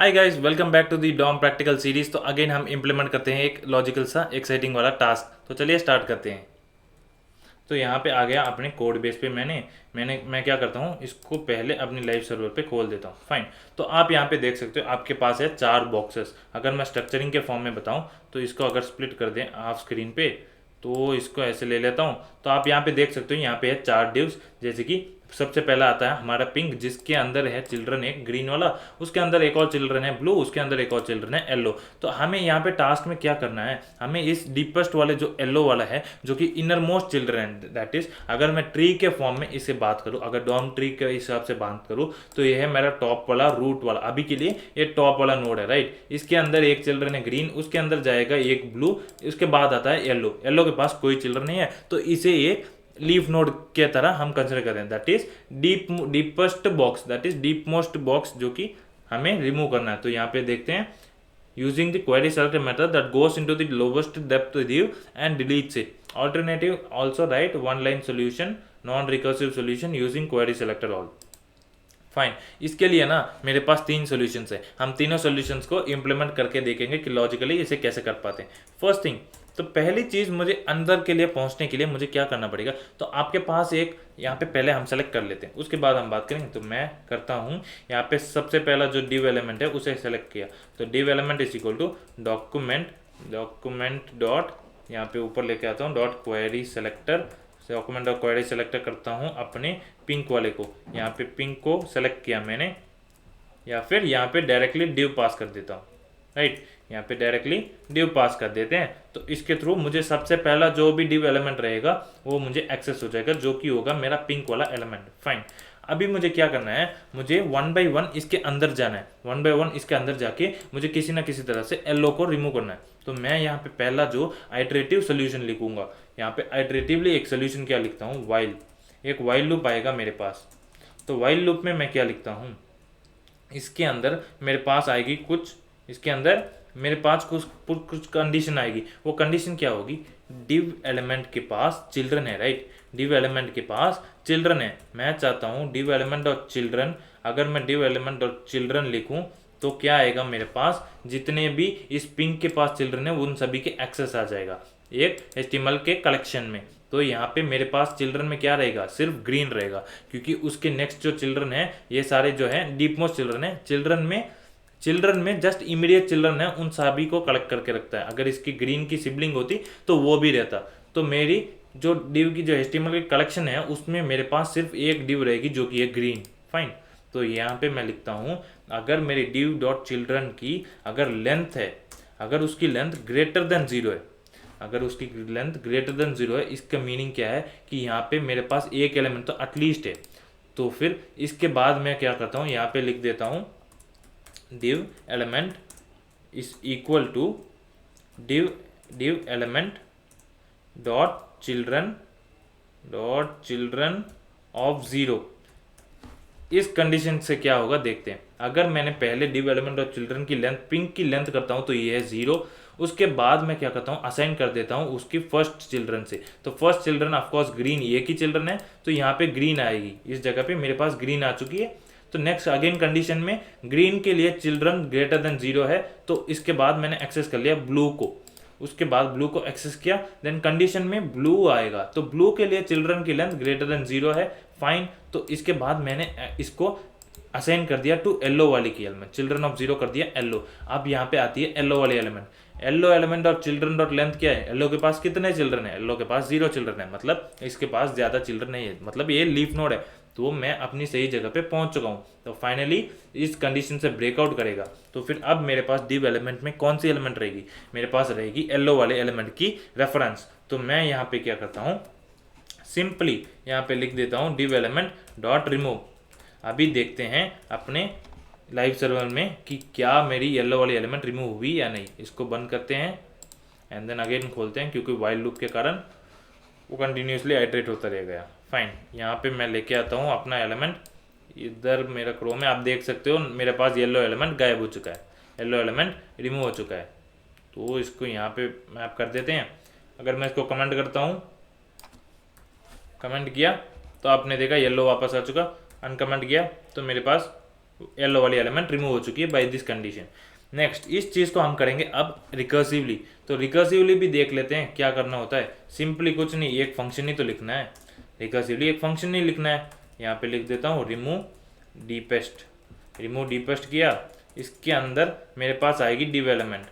Hi guys, welcome back to the DOM practical series. तो again हम implement करते हैं एक लॉजिकल सा एक्साइटिंग वाला टास्क। तो चलिए स्टार्ट करते हैं। तो यहाँ पे आ गया अपने कोड बेस पे। मैं क्या करता हूँ, इसको पहले अपनी लाइव सर्वर पे खोल देता हूँ। फाइन। तो आप यहाँ पे देख सकते हो आपके पास है 4 बॉक्सेस। अगर मैं स्ट्रक्चरिंग के फॉर्म में बताऊँ तो इसको अगर स्प्लिट कर दें हाफ स्क्रीन पे, तो इसको ऐसे ले लेता हूँ। तो आप यहाँ पे देख सकते हो यहाँ पे है 4 डिव्स। जैसे कि सबसे पहला आता है हमारा पिंक, जिसके अंदर है चिल्ड्रन एक ग्रीन वाला, उसके अंदर एक और चिल्ड्रन है ब्लू, उसके अंदर एक और चिल्ड्रन है येलो। तो हमें यहाँ पे टास्क में क्या करना है, हमें इस डीपेस्ट वाले जो येलो वाला है, जो कि इनर मोस्ट चिल्ड्रन है, दैट इज अगर मैं ट्री के फॉर्म में इसे बात करूँ, अगर डॉम ट्री के हिसाब से बात करूँ, तो ये है मेरा टॉप वाला रूट वाला। अभी के लिए ये टॉप वाला नोड है, राइट। इसके अंदर एक चिल्ड्रन है ग्रीन, उसके अंदर जाएगा एक ब्लू, उसके बाद आता है येलो। येलो के पास कोई चिल्ड्रन नहीं है, तो इसे एक लीफ नोड के तरह हम कंसिडर करते हैं। That is deepest box, that is deep most box, जो कि हमें रिमूव करना है। तो यहाँ पे देखते हैं, using the query selector method that goes into the lowest depth div and deletes it. Alternative also right one line solution, non recursive solution using query selector all. Fine. इसके लिए ना मेरे पास 3 सॉल्यूशंस है। हम तीनों सॉल्यूशंस को implement करके देखेंगे कि लॉजिकली इसे कैसे कर पाते हैं। फर्स्ट थिंग, तो पहली चीज़, मुझे अंदर के लिए पहुंचने के लिए मुझे क्या करना पड़ेगा। तो आपके पास एक यहाँ पे पहले हम सेलेक्ट कर लेते हैं, उसके बाद हम बात करेंगे। तो मैं करता हूँ यहाँ पे सबसे पहला जो div एलिमेंट है उसे सेलेक्ट किया। तो div element is equal to document dot, यहाँ पे ऊपर लेके आता हूँ dot query selector. Document dot query selector करता हूँ अपने पिंक वाले को। यहाँ पे पिंक को सेलेक्ट किया मैंने, या फिर यहाँ पे डायरेक्टली div पास कर देता हूँ, राइट। यहाँ पे डायरेक्टली div पास कर देते हैं। तो इसके थ्रू मुझे सबसे पहला जो भी div एलिमेंट रहेगा वो मुझे एक्सेस हो जाएगा, जो कि होगा मेरा पिंक वाला एलिमेंट। फाइन। अभी मुझे क्या करना है, मुझे 1 बाई 1 इसके अंदर जाना है। 1 बाई 1 इसके अंदर जाके मुझे किसी ना किसी तरह से येलो को रिमूव करना है। तो मैं यहाँ पे पहला जो आइटरेटिव सोल्यूशन लिखूंगा, यहाँ पे आइटरेटिवली एक सोल्यूशन क्या लिखता हूँ, वाइल। एक वाइल लूप आएगा मेरे पास। तो वाइल लूप में मैं क्या लिखता हूँ, इसके अंदर मेरे पास आएगी कुछ, इसके अंदर मेरे पास कुछ कंडीशन आएगी। वो कंडीशन क्या होगी, डिव एलिमेंट के पास चिल्ड्रन है, राइट। डिव एलिमेंट के पास चिल्ड्रन है। मैं चाहता हूँ डिव एलिमेंट और चिल्ड्रन, अगर मैं डिव एलिमेंट और चिल्ड्रन लिखूँ तो क्या आएगा मेरे पास, जितने भी इस पिंक के पास चिल्ड्रन है उन सभी के एक्सेस आ जाएगा एक HTML के कलेक्शन में। तो यहाँ पे मेरे पास चिल्ड्रन में क्या रहेगा, सिर्फ ग्रीन रहेगा, क्योंकि उसके नेक्स्ट जो चिल्ड्रन है ये सारे जो है डीप मोस्ट चिल्ड्रन है। चिल्ड्रन में जस्ट इमीडिएट चिल्ड्रन है, उन सभी को कलेक्ट करके रखता है। अगर इसकी ग्रीन की सिबलिंग होती तो वो भी रहता। तो मेरी जो डिव की जो HTML की कलेक्शन है उसमें मेरे पास सिर्फ एक डिव रहेगी, जो कि है ग्रीन। फाइन। तो यहाँ पे मैं लिखता हूँ, अगर मेरी डिव डॉट चिल्ड्रन की अगर लेंथ है, अगर उसकी लेंथ ग्रेटर देन 0 है, अगर उसकी लेंथ ग्रेटर देन 0 है, इसका मीनिंग क्या है कि यहाँ पे मेरे पास एक एलिमेंट तो एटलीस्ट है। तो फिर इसके बाद मैं क्या करता हूँ, यहाँ पे लिख देता हूँ div element is equal to div element dot children of 0। इस कंडीशन से क्या होगा देखते हैं। अगर मैंने पहले div एलिमेंट और चिल्ड्रन की लेंथ, पिंक की लेंथ करता हूं तो ये है 0। उसके बाद मैं क्या करता हूं, असाइन कर देता हूं उसकी फर्स्ट चिल्ड्रन से। तो फर्स्ट चिल्ड्रन ऑफकोर्स ग्रीन, ये की चिल्ड्रन है, तो यहाँ पे ग्रीन आएगी। इस जगह पे मेरे पास ग्रीन आ चुकी है। तो नेक्स्ट अगेन कंडीशन में ग्रीन के लिए चिल्ड्रन ग्रेटर देन 0 है, तो इसके बाद मैंने एक्सेस कर लिया ब्लू को। उसके बाद ब्लू को एक्सेस किया, देन कंडीशन में ब्लू आएगा। तो ब्लू के लिए चिल्ड्रन की लेंथ ग्रेटर देन 0 है। फाइन। तो इसके बाद मैंने इसको असाइन कर दिया टू येलो वाली की एलिमेंट, चिल्ड्रन ऑफ 0 कर दिया येलो। अब यहाँ पे आती है येलो वाली एलिमेंट। येलो एलिमेंट और चिल्ड्रन डॉट लेंथ क्या है, येलो के पास कितने चिल्ड्रन है, येलो के पास 0 चिल्ड्रन है, मतलब इसके पास ज्यादा चिल्ड्रन नहीं है, मतलब ये लीफ नोड है। तो मैं अपनी सही जगह पे पहुंच चुका हूँ। तो फाइनली इस कंडीशन से ब्रेकआउट करेगा। तो फिर अब मेरे पास डिव एलिमेंट में कौन सी एलिमेंट रहेगी, मेरे पास रहेगी येलो वाले एलिमेंट की रेफरेंस। तो मैं यहाँ पे क्या करता हूँ, सिंपली यहाँ पे लिख देता हूँ डिव एलिमेंट डॉट रिमूव। अभी देखते हैं अपने लाइव सर्वर में कि क्या मेरी येलो वाली एलिमेंट रिमूव हुई या नहीं। इसको बंद करते हैं एंड देन अगेन खोलते हैं, क्योंकि वाइल लूप के कारण वो कंटिन्यूसली आइटरेट होता रह गया। फाइन। यहाँ पे मैं लेके आता हूँ अपना एलिमेंट, इधर मेरा क्रोम है, आप देख सकते हो मेरे पास येलो एलिमेंट गायब हो चुका है, येलो एलिमेंट रिमूव हो चुका है। तो इसको यहाँ पे मैप कर देते हैं। अगर मैं इसको कमेंट करता हूँ, कमेंट किया तो आपने देखा येलो वापस आ चुका। अनकमेंट किया तो मेरे पास येलो वाली एलिमेंट रिमूव हो चुकी है बाय दिस कंडीशन। नेक्स्ट इस चीज़ को हम करेंगे अब रिकर्सिवली। तो रिकर्सिवली भी देख लेते हैं क्या करना होता है। सिंपली कुछ नहीं, एक फंक्शन ही तो लिखना है। रिकर्सिवली एक फंक्शन ही लिखना है। यहाँ पे लिख देता हूँ रिमूव डीपेस्ट। रिमूव डीपेस्ट किया, इसके अंदर मेरे पास आएगी डिव एलिमेंट,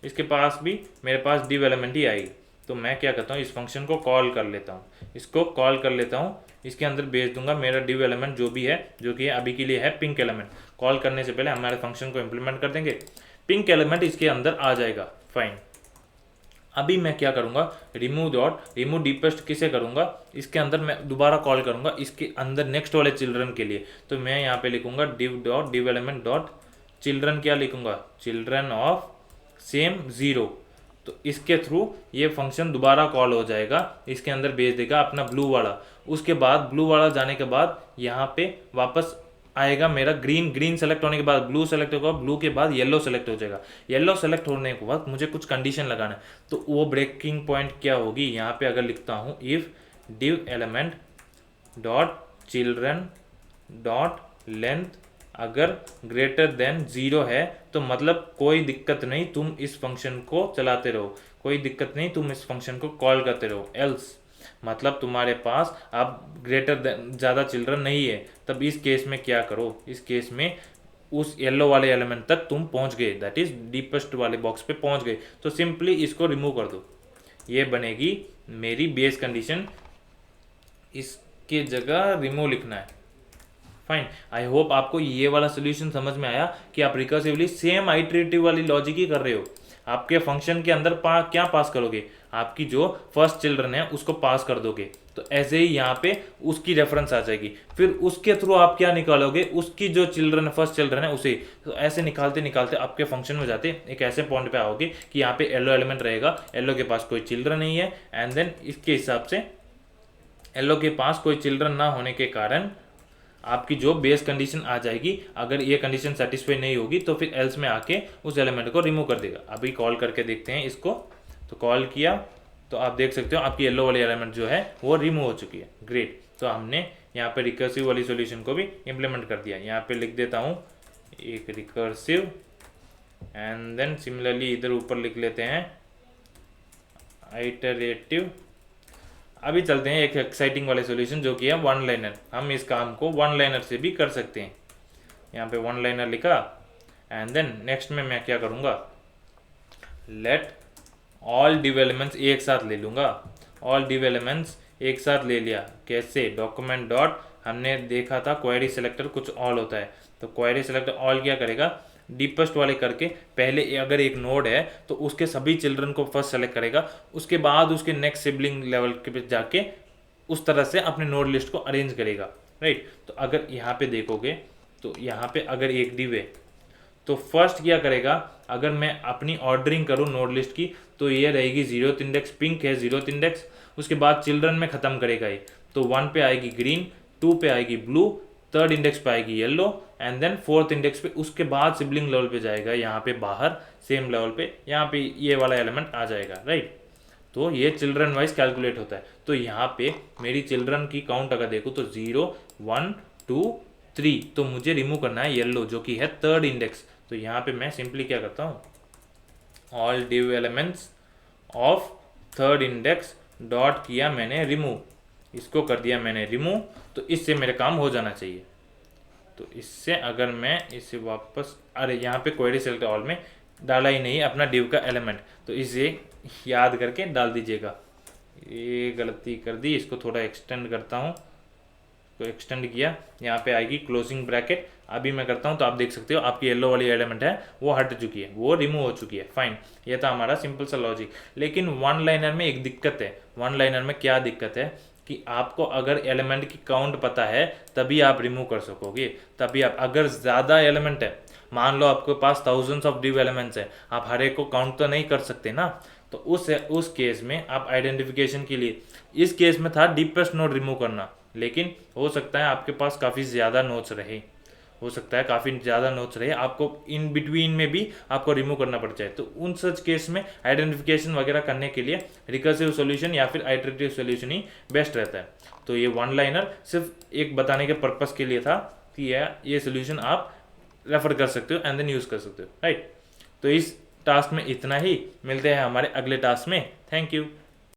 इसके पास भी मेरे पास डिव एलिमेंट ही आएगी। तो मैं क्या करता हूँ, इस फंक्शन को कॉल कर लेता हूँ, इसको कॉल कर लेता हूँ, इसके अंदर भेज दूंगा मेरा डिव एलिमेंट जो भी है, जो कि अभी के लिए है पिंक एलिमेंट। कॉल करने से पहले हमारे फंक्शन को इम्प्लीमेंट कर देंगे, पिंक एलिमेंट इसके अंदर आ जाएगा। फाइन, अभी मैं क्या करूँगा, रिमूव डीपेस्ट किसे करूँगा, इसके अंदर मैं दोबारा कॉल करूँगा इसके अंदर नेक्स्ट वाले चिल्ड्रन के लिए। तो मैं यहाँ पे लिखूँगा डिव एलिमेंट डॉट चिल्ड्रन, क्या लिखूँगा, चिल्ड्रन ऑफ सेम 0। तो इसके थ्रू ये फंक्शन दोबारा कॉल हो जाएगा, इसके अंदर भेज देगा अपना ब्लू वाला। उसके बाद ब्लू वाला जाने के बाद यहाँ पे वापस आएगा मेरा ग्रीन सेलेक्ट होने के बाद ब्लू सेलेक्ट होगा, ब्लू के बाद येलो सेलेक्ट हो जाएगा। येलो सेलेक्ट होने के बाद मुझे कुछ कंडीशन लगाना है, तो वो ब्रेकिंग पॉइंट क्या होगी, यहाँ पे अगर लिखता हूँ if div element dot children dot length अगर ग्रेटर देन 0 है तो मतलब कोई दिक्कत नहीं, तुम इस फंक्शन को चलाते रहो, कोई दिक्कत नहीं, तुम इस फंक्शन को कॉल करते रहो। एल्स मतलब तुम्हारे पास अब ग्रेटर देन ज़्यादा चिल्ड्रन नहीं है, तब इस केस में क्या करो, इस केस में उस येलो वाले एलिमेंट तक तुम पहुंच गए, दैट इज डीपेस्ट वाले बॉक्स पे पहुंच गए, तो सिंपली इसको रिमूव कर दो। ये बनेगी मेरी बेस कंडीशन, इसके जगह रिमूव लिखना है। फाइन, आई होप आपको ये वाला सोल्यूशन समझ में आया कि आप रिकर्सिवली सेम आइटरेटिव वाली लॉजिक ही कर रहे हो। आपके फंक्शन के अंदर क्या पास करोगे, आपकी जो फर्स्ट चिल्ड्रन है उसको पास कर दोगे, तो ऐसे ही यहाँ पे उसकी रेफरेंस आ जाएगी, फिर उसके थ्रू आप क्या निकालोगे, उसकी जो चिल्ड्रन फर्स्ट चिल्ड्रन है उसे। तो ऐसे निकालते निकालते आपके फंक्शन में जाते एक ऐसे पॉइंट पे आओगे कि यहाँ पे येलो एलिमेंट रहेगा, येलो के पास कोई चिल्ड्रन नहीं है, एंड देन इसके हिसाब से येलो के पास कोई चिल्ड्रन ना होने के कारण आपकी जो बेस कंडीशन आ जाएगी, अगर ये कंडीशन सेटिस्फाई नहीं होगी तो फिर एल्स में आके उस एलिमेंट को रिमूव कर देगा। अभी कॉल करके देखते हैं इसको, तो कॉल किया तो आप देख सकते हो आपकी येलो वाली एलिमेंट जो है वो रिमूव हो चुकी है। ग्रेट, तो हमने यहाँ पे रिकर्सिव वाली सॉल्यूशन को भी इम्प्लीमेंट कर दिया। यहाँ पे लिख देता हूँ एक रिकर्सिव, एंड देन सिमिलरली इधर ऊपर लिख लेते हैं आइटरेटिव। अभी चलते हैं एक एक्साइटिंग वाले सॉल्यूशन जो कि है वन लाइनर। हम इस काम को वन लाइनर से भी कर सकते हैं। यहाँ पे वन लाइनर लिखा, एंड देन नेक्स्ट में मैं क्या करूँगा, लेट ऑल डिव एलिमेंट्स एक साथ ले लूँगा। ऑल डिव एलिमेंट्स एक साथ ले लिया, कैसे, डॉक्यूमेंट डॉट, हमने देखा था क्वेरी सेलेक्टर कुछ ऑल होता है, तो क्वेरी सेलेक्टर ऑल क्या करेगा, डीपेस्ट वाले करके पहले अगर एक नोड है तो उसके सभी चिल्ड्रन को फर्स्ट सेलेक्ट करेगा, उसके बाद उसके नेक्स्ट सिबलिंग लेवल के पे जाके उस तरह से अपने नोड लिस्ट को अरेंज करेगा। राइट, तो अगर यहाँ पे देखोगे तो यहाँ पे अगर एक डिव है तो फर्स्ट क्या करेगा, अगर मैं अपनी ऑर्डरिंग करूँ नोड लिस्ट की तो ये रहेगी 0th इंडेक्स, पिंक है 0th इंडेक्स, उसके बाद चिल्ड्रन में ख़त्म करेगा ये, तो 1 पे आएगी ग्रीन, 2 पे आएगी ब्लू, 3rd इंडेक्स पे आएगी yellow, and then 4th index पे उसके बाद सिबलिंग लेवल पे जाएगा, यहाँ पे बाहर सेम लेवल पे यहाँ पे ये वाला एलिमेंट आ जाएगा। राइट, तो ये चिल्ड्रन वाइज कैलकुलेट होता है। तो यहाँ पे मेरी चिल्ड्रन की काउंट अगर देखो तो 0 1 2 3, तो मुझे रिमूव करना है येलो जो कि है 3rd इंडेक्स। तो यहाँ पे मैं सिंपली क्या करता हूँ, all div elements of 3rd index dot किया मैंने रिमूव, इसको कर दिया मैंने रिमूव, तो इससे मेरे काम हो जाना चाहिए। तो इससे अगर मैं इसे वापस, अरे यहाँ पे क्वेरी सेलेक्ट ऑल में डाला ही नहीं अपना डिव का एलिमेंट, तो इसे याद करके डाल दीजिएगा। ये गलती कर दी, इसको थोड़ा एक्सटेंड करता हूँ, तो एक्सटेंड किया, यहाँ पे आएगी क्लोजिंग ब्रैकेट। अभी मैं करता हूँ तो आप देख सकते हो आपकी येलो वाली एलिमेंट है वो हट चुकी है, वो रिमूव हो चुकी है। फाइन, ये था हमारा सिंपल सा लॉजिक। लेकिन वन लाइनर में एक दिक्कत है। वन लाइनर में क्या दिक्कत है कि आपको अगर एलिमेंट की काउंट पता है तभी आप रिमूव कर सकोगे, तभी आप, अगर ज़्यादा एलिमेंट है, मान लो आपके पास थाउजेंड्स ऑफ डिव एलिमेंट्स है, आप हर एक को काउंट तो नहीं कर सकते ना, तो उस केस में आप आइडेंटिफिकेशन के लिए, इस केस में था डीपेस्ट नोड रिमूव करना, लेकिन हो सकता है आपके पास काफ़ी ज़्यादा नोड्स रहे, हो सकता है काफ़ी ज़्यादा नोड्स रहे, आपको इन बिटवीन में भी आपको रिमूव करना पड़ जाए, तो उन सच केस में आइडेंटिफिकेशन वगैरह करने के लिए रिकर्सिव सॉल्यूशन या फिर आइटरेटिव सॉल्यूशन ही बेस्ट रहता है। तो ये वन लाइनर सिर्फ एक बताने के पर्पस के लिए था कि ये सॉल्यूशन आप रेफर कर सकते हो एंड देन यूज़ कर सकते हो, राइट। तो इस टास्क में इतना ही, मिलते हैं हमारे अगले टास्क में। Thank you.